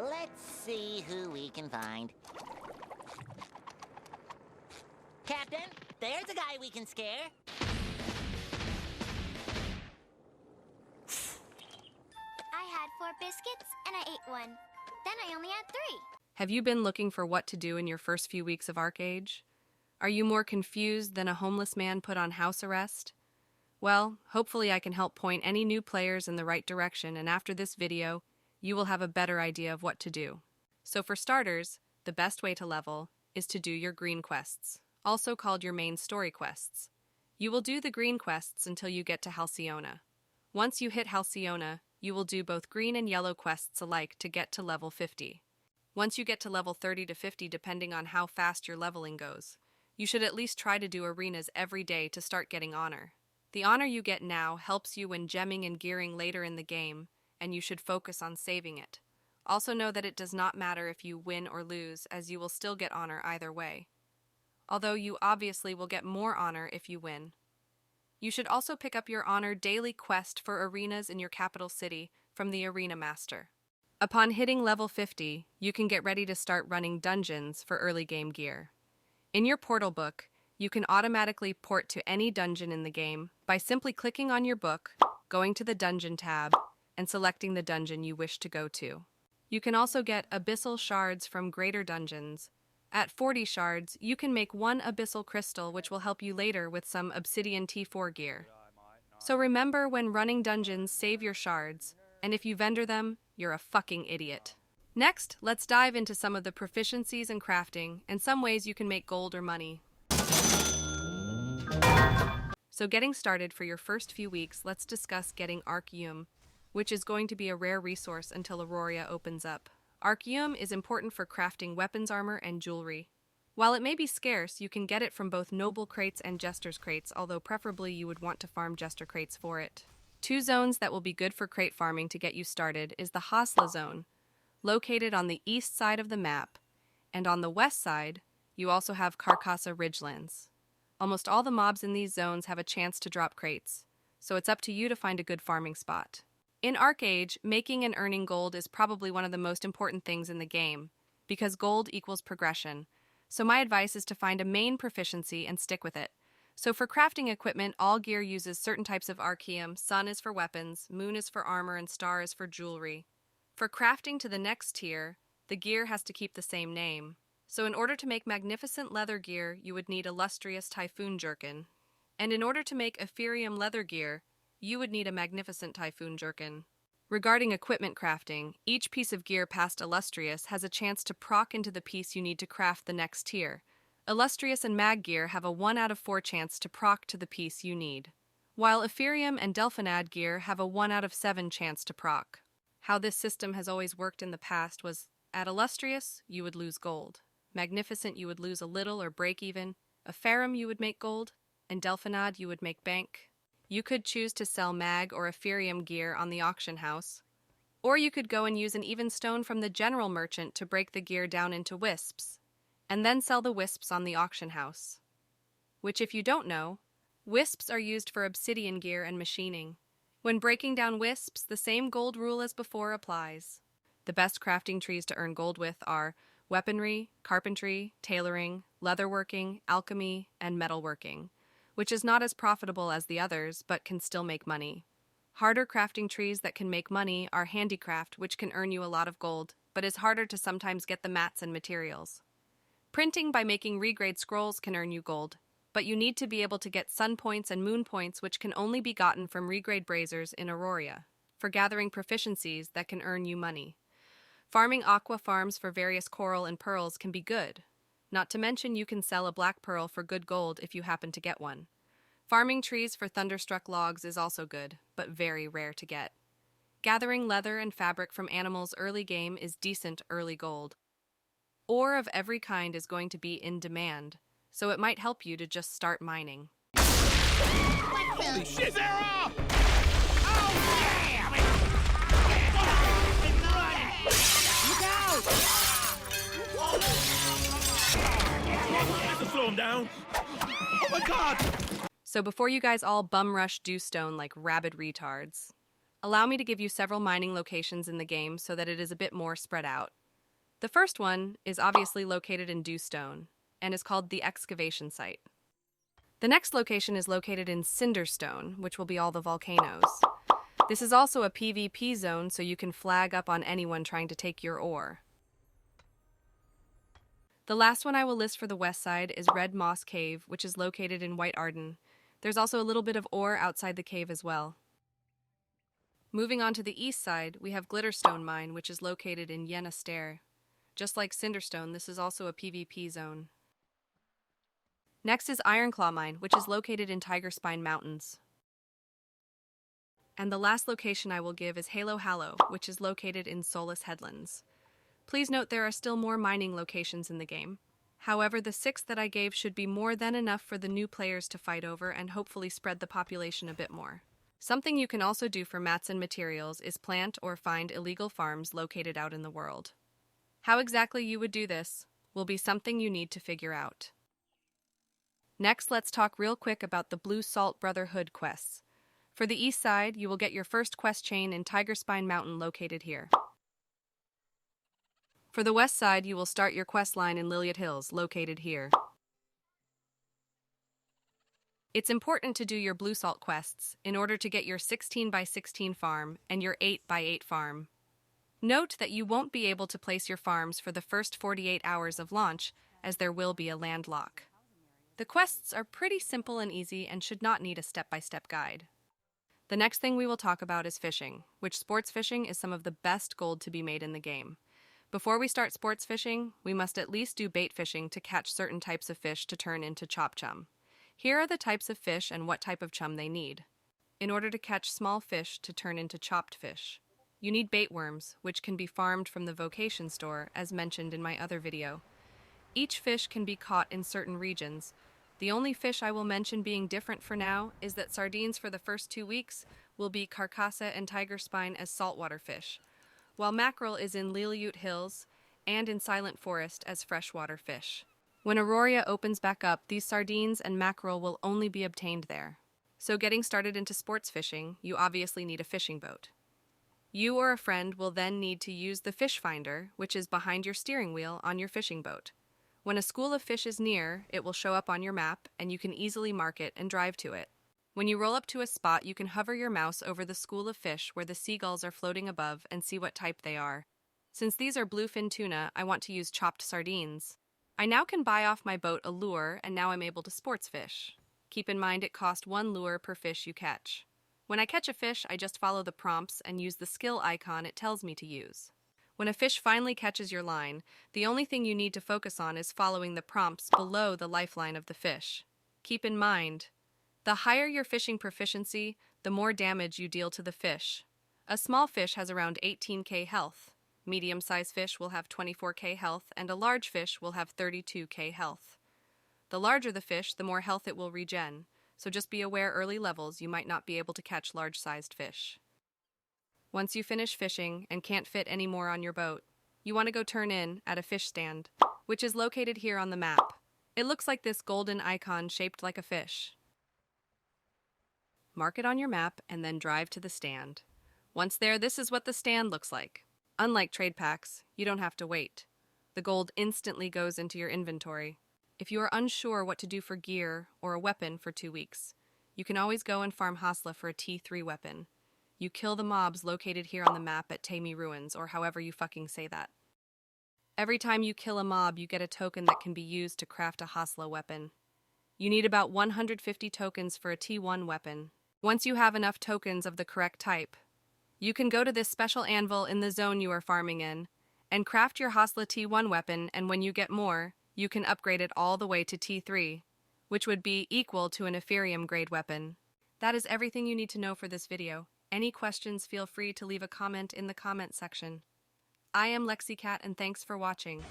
Let's see who we can find. Captain, there's a guy we can scare. I had 4 biscuits, and I ate 1. Then I only had 3. Have you been looking for what to do in your first few weeks of Archeage? Are you more confused than a homeless man put on house arrest? Well, hopefully I can help point any new players in the right direction, and after this video, you will have a better idea of what to do. So for starters, the best way to level is to do your green quests, also called your main story quests. You will do the green quests until you get to Halcyona. Once you hit Halcyona, you will do both green and yellow quests alike to get to level 50. Once you get to level 30 to 50, depending on how fast your leveling goes, you should at least try to do arenas every day to start getting honor. The honor you get now helps you when gemming and gearing later in the game, and you should focus on saving it. Also know that it does not matter if you win or lose, as you will still get honor either way. Although you obviously will get more honor if you win. You should also pick up your honor daily quest for arenas in your capital city from the Arena Master. Upon hitting level 50, you can get ready to start running dungeons for early game gear. In your portal book, you can automatically port to any dungeon in the game by simply clicking on your book, going to the dungeon tab, and selecting the dungeon you wish to go to. You can also get abyssal shards from greater dungeons. At 40 shards, you can make 1 abyssal crystal, which will help you later with some obsidian T4 gear. So remember, when running dungeons, save your shards, and if you vendor them, you're a fucking idiot. Next, let's dive into some of the proficiencies in crafting and some ways you can make gold or money. So getting started for your first few weeks, let's discuss getting Archeage, which is going to be a rare resource until Aurora opens up. Archeage is important for crafting weapons, armor, and jewelry. While it may be scarce, you can get it from both noble crates and jester's crates, although preferably you would want to farm jester crates for it. 2 zones that will be good for crate farming to get you started is the Hasla zone, located on the east side of the map, and on the west side, you also have Carcassa Ridgelands. Almost all the mobs in these zones have a chance to drop crates, so it's up to you to find a good farming spot. In Archeage, making and earning gold is probably one of the most important things in the game, because gold equals progression, so my advice is to find a main proficiency and stick with it. So for crafting equipment, all gear uses certain types of Archeage. Sun is for weapons, Moon is for armor, and Star is for jewelry. For crafting to the next tier, the gear has to keep the same name. So in order to make magnificent leather gear, you would need illustrious Typhoon Jerkin. And in order to make Ethereum leather gear, you would need a magnificent Typhoon Jerkin. Regarding equipment crafting, each piece of gear past illustrious has a chance to proc into the piece you need to craft the next tier. Illustrious and mag gear have a 1 out of 4 chance to proc to the piece you need, while Ethereum and Delphinad gear have a 1 out of 7 chance to proc. How this system has always worked in the past was, at illustrious, you would lose gold. Magnificent, you would lose a little or break even. Ethereum, you would make gold, and Delphinad, you would make bank. You could choose to sell mag or Ethereum gear on the auction house, or you could go and use an even stone from the general merchant to break the gear down into wisps, and then sell the wisps on the auction house. Which, if you don't know, wisps are used for obsidian gear and machining. When breaking down wisps, the same gold rule as before applies. The best crafting trees to earn gold with are weaponry, carpentry, tailoring, leatherworking, alchemy, and metalworking, which is not as profitable as the others, but can still make money. Harder crafting trees that can make money are handicraft, which can earn you a lot of gold, but is harder to sometimes get the mats and materials. Printing by making regrade scrolls can earn you gold, but you need to be able to get sun points and moon points, which can only be gotten from regrade braziers in Aurora, for gathering proficiencies that can earn you money. Farming aqua farms for various coral and pearls can be good. Not to mention you can sell a black pearl for good gold if you happen to get one. Farming trees for thunderstruck logs is also good, but very rare to get. Gathering leather and fabric from animals early game is decent early gold. Ore of every kind is going to be in demand, so it might help you to just start mining. Holy shit, Sarah! Oh, yeah! Look out! Slow him down! Oh my god! So before you guys all bum rush Dewstone like rabid retards, Allow me to give you several mining locations in the game so that it is a bit more spread out. The first one is obviously located in Dewstone and is called the excavation site. The next location is located in Cinderstone, which will be all the volcanoes. This is also a PvP zone, so you can flag up on anyone trying to take your ore. The last one I will list for the west side is Red Moss Cave, which is located in White Arden. There's also a little bit of ore outside the cave as well. Moving on to the east side, we have Glitterstone Mine, which is located in Yenna Stair. Just like Cinderstone, this is also a PvP zone. Next is Ironclaw Mine, which is located in Tiger Spine Mountains. And the last location I will give is Halo Hallow, which is located in Solus Headlands. Please note there are still more mining locations in the game. However, the 6 that I gave should be more than enough for the new players to fight over and hopefully spread the population a bit more. Something you can also do for mats and materials is plant or find illegal farms located out in the world. How exactly you would do this will be something you need to figure out. Next, let's talk real quick about the Blue Salt Brotherhood quests. For the east side, you will get your first quest chain in Tiger Spine Mountain located here. For the west side, you will start your quest line in Liliot Hills, located here. It's important to do your Blue Salt quests in order to get your 16x16 farm and your 8x8 farm. Note that you won't be able to place your farms for the first 48 hours of launch, as there will be a landlock. The quests are pretty simple and easy and should not need a step-by-step guide. The next thing we will talk about is fishing, which sports fishing is some of the best gold to be made in the game. Before we start sports fishing, we must at least do bait fishing to catch certain types of fish to turn into chop chum. Here are the types of fish and what type of chum they need. In order to catch small fish to turn into chopped fish, you need bait worms, which can be farmed from the vocation store, as mentioned in my other video. Each fish can be caught in certain regions. The only fish I will mention being different for now is that sardines for the first 2 weeks will be Carcassa and Tiger Spine as saltwater fish, while mackerel is in Liliut Hills and in Silent Forest as freshwater fish. When Aurora opens back up, these sardines and mackerel will only be obtained there. So getting started into sports fishing, you obviously need a fishing boat. You or a friend will then need to use the fish finder, which is behind your steering wheel on your fishing boat. When a school of fish is near, it will show up on your map and you can easily mark it and drive to it. When you roll up to a spot, you can hover your mouse over the school of fish where the seagulls are floating above and see what type they are. Since these are bluefin tuna, I want to use chopped sardines. I now can buy off my boat a lure, and now I'm able to sports fish. Keep in mind it costs 1 lure per fish you catch. When I catch a fish, I just follow the prompts and use the skill icon it tells me to use. When a fish finally catches your line, the only thing you need to focus on is following the prompts below the lifeline of the fish. Keep in mind, the higher your fishing proficiency, the more damage you deal to the fish. A small fish has around 18k health. Medium-sized fish will have 24k health, and a large fish will have 32k health. The larger the fish, the more health it will regen, so just be aware early levels you might not be able to catch large-sized fish. Once you finish fishing and can't fit any more on your boat, you want to go turn in at a fish stand, which is located here on the map. It looks like this golden icon shaped like a fish. Mark it on your map and then drive to the stand. Once there, this is what the stand looks like. Unlike trade packs, you don't have to wait. The gold instantly goes into your inventory. If you are unsure what to do for gear or a weapon for 2 weeks, you can always go and farm Hasla for a T3 weapon. You kill the mobs located here on the map at Tami Ruins, or however you fucking say that. Every time you kill a mob, you get a token that can be used to craft a Hasla weapon. You need about 150 tokens for a T1 weapon. Once you have enough tokens of the correct type, you can go to this special anvil in the zone you are farming in and craft your Hasla T1 weapon, and when you get more, you can upgrade it all the way to T3, which would be equal to an Ethereum grade weapon. That is everything you need to know for this video. Any questions, feel free to leave a comment in the comment section. I am LexiCat and thanks for watching.